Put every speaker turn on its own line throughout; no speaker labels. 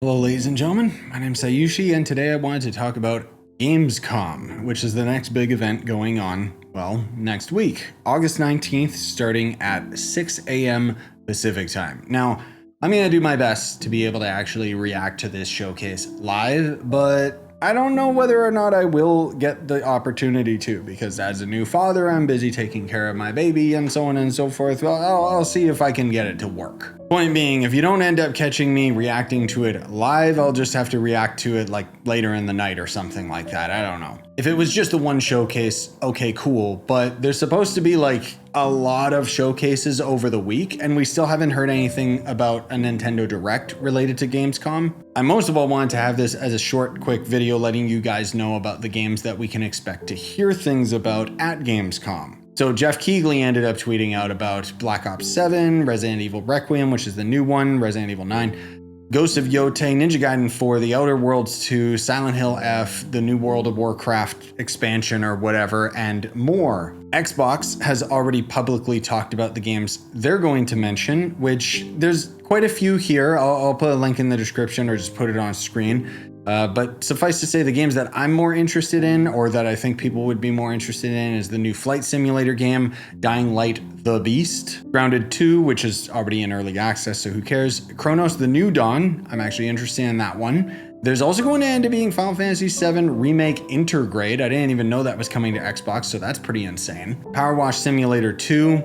Hello, ladies and gentlemen. My name is Scyushi, and today I wanted to talk about Gamescom, which is the next big event going on, well, next week, August 19th, starting at 6 a.m. Pacific time. Now, I'm going to do my best to be able to actually react to this showcase live, but I don't know whether or not I will get the opportunity to, because as a new father, I'm busy taking care of my baby and so on and so forth. Well, I'll see if I can get it to work. Point being, if you don't end up catching me reacting to it live, I'll just have to react to it like later in the night or something like that. I don't know. If it was just the one showcase, okay, cool. But there's supposed to be like a lot of showcases over the week, and we still haven't heard anything about a Nintendo Direct related to Gamescom. I most of all wanted to have this as a short, quick video letting you guys know about the games that we can expect to hear things about at Gamescom. So Jeff Keighley ended up tweeting out about Black Ops 7, Resident Evil Requiem, which is the new one, Resident Evil 9, Ghost of Yotei, Ninja Gaiden 4, The Outer Worlds 2, Silent Hill F, the new World of Warcraft expansion or whatever, and more. Xbox has already publicly talked about the games they're going to mention, which there's quite a few here. I'll put a link in the description or just put it on screen. But suffice to say, the games that I'm more interested in, or that I think people would be more interested in, is the new flight simulator game, Dying Light the Beast, Grounded 2, which is already in early access, so who cares, Chronos the New Dawn, I'm actually interested in that one. There's also going to end up being Final Fantasy VII Remake Intergrade. I didn't even know that was coming to Xbox, so that's pretty insane. Power Wash Simulator 2.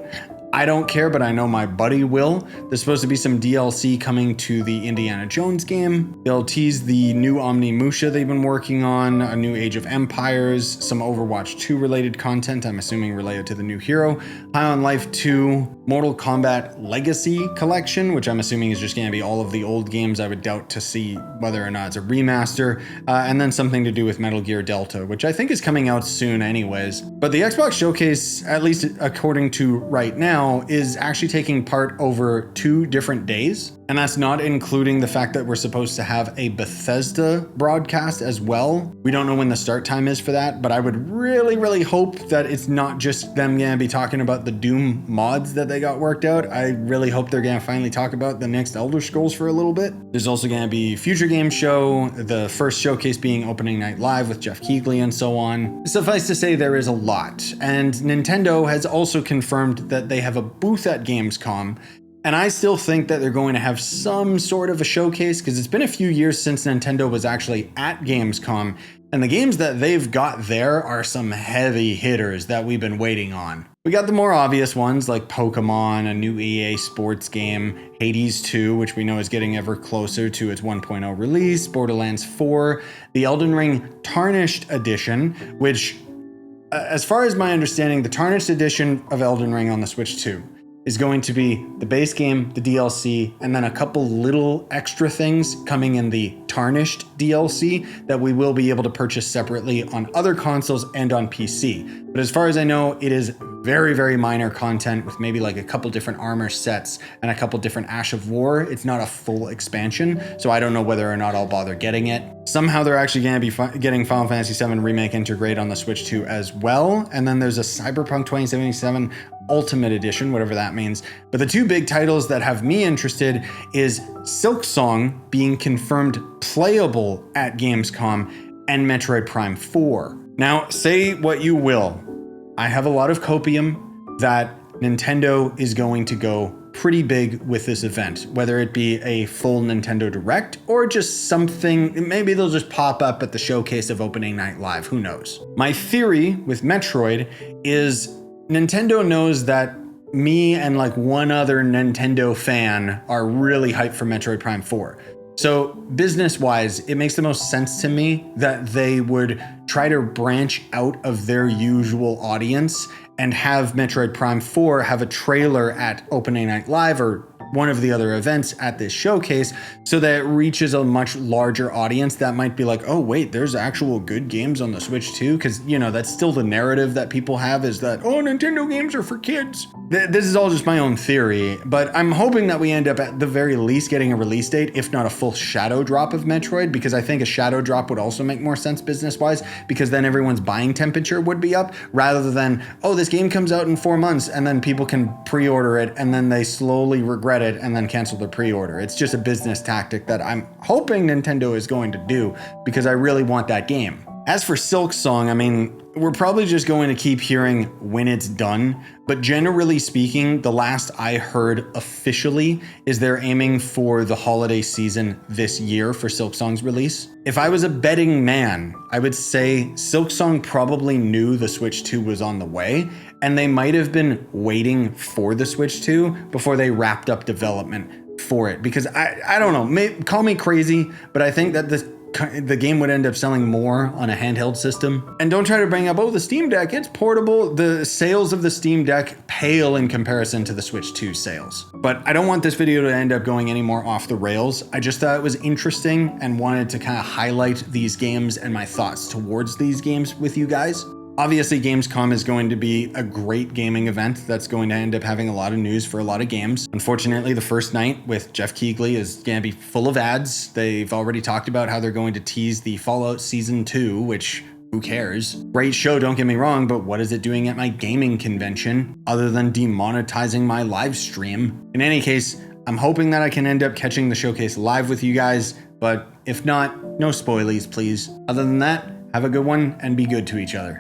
I don't care, but I know my buddy will. There's supposed to be some DLC coming to the Indiana Jones game. They'll tease the new Omnimusha they've been working on, a new Age of Empires, some Overwatch 2 related content, I'm assuming related to the new hero, High on Life 2, Mortal Kombat Legacy Collection, which I'm assuming is just going to be all of the old games. I would doubt to see whether or not it's a remaster, and then something to do with Metal Gear Delta, which I think is coming out soon anyways. But the Xbox Showcase, at least according to right now, is actually taking part over 2 different days. And that's not including the fact that we're supposed to have a Bethesda broadcast as well. We don't know when the start time is for that, but I would really hope that it's not just them gonna be talking about the Doom mods that they got worked out. I really hope they're gonna finally talk about the next Elder Scrolls for a little bit. There's also gonna be Future Game Show, the first showcase being Opening Night Live with Jeff Keighley and so on. Suffice to say, there is a lot. And Nintendo has also confirmed that they have a booth at Gamescom. And I still think that they're going to have some sort of a showcase, because it's been a few years since Nintendo was actually at Gamescom, and the games that they've got there are some heavy hitters that we've been waiting on. We got the more obvious ones like Pokemon, a new EA sports game, Hades 2, which we know is getting ever closer to its 1.0 release, Borderlands 4, the Elden Ring Tarnished Edition, which, as far as my understanding, the Tarnished Edition of Elden Ring on the Switch 2 is going to be the base game, the DLC, and then a couple little extra things coming in the Tarnished DLC that we will be able to purchase separately on other consoles and on PC. But as far as I know, it is very minor content with maybe like a couple different armor sets and a couple different Ash of War. It's not a full expansion, so I don't know whether or not I'll bother getting it. Somehow they're actually going to be getting Final Fantasy VII Remake Intergrade on the Switch 2 as well. And then there's a Cyberpunk 2077 Ultimate Edition, whatever that means. But the 2 big titles that have me interested is Silksong being confirmed playable at Gamescom and Metroid Prime 4. Now, say what you will. I have a lot of copium that Nintendo is going to go pretty big with this event, whether it be a full Nintendo Direct or just something, maybe they'll just pop up at the showcase of Opening Night Live, who knows. My theory with Metroid is Nintendo knows that me and like one other Nintendo fan are really hyped for Metroid Prime 4. So business-wise, it makes the most sense to me that they would try to branch out of their usual audience and have Metroid Prime 4 have a trailer at Opening Night Live or one of the other events at this showcase, so that it reaches a much larger audience that might be like, oh wait, there's actual good games on the Switch too, because you know that's still the narrative that people have, is that, oh, Nintendo games are for kids. This is all just my own theory, but I'm hoping that we end up at the very least getting a release date, if not a full shadow drop of Metroid, because I think a shadow drop would also make more sense business-wise, because then everyone's buying temperature would be up, rather than, oh, this game comes out in 4 months, and then people can pre-order it, and then they slowly regret credit and then cancel their pre-order. It's just a business tactic that I'm hoping Nintendo is going to do because I really want that game. As for Silksong, I mean, we're probably just going to keep hearing when it's done, but generally speaking, the last I heard officially is they're aiming for the holiday season this year for Silksong's release. If I was a betting man, I would say Silksong probably knew the Switch 2 was on the way, and they might have been waiting for the Switch 2 before they wrapped up development for it. Because I don't know, call me crazy, but I think that the game would end up selling more on a handheld system. And don't try to bring up, oh, the Steam Deck, it's portable. The sales of the Steam Deck pale in comparison to the Switch 2 sales. But I don't want this video to end up going any more off the rails. I just thought it was interesting and wanted to kind of highlight these games and my thoughts towards these games with you guys. Obviously, Gamescom is going to be a great gaming event that's going to end up having a lot of news for a lot of games. Unfortunately, the first night with Jeff Keighley is going to be full of ads. They've already talked about how they're going to tease the Fallout Season 2, which who cares? Great show, don't get me wrong, but what is it doing at my gaming convention other than demonetizing my live stream? In any case, I'm hoping that I can end up catching the showcase live with you guys, but if not, no spoilies, please. Other than that, have a good one and be good to each other.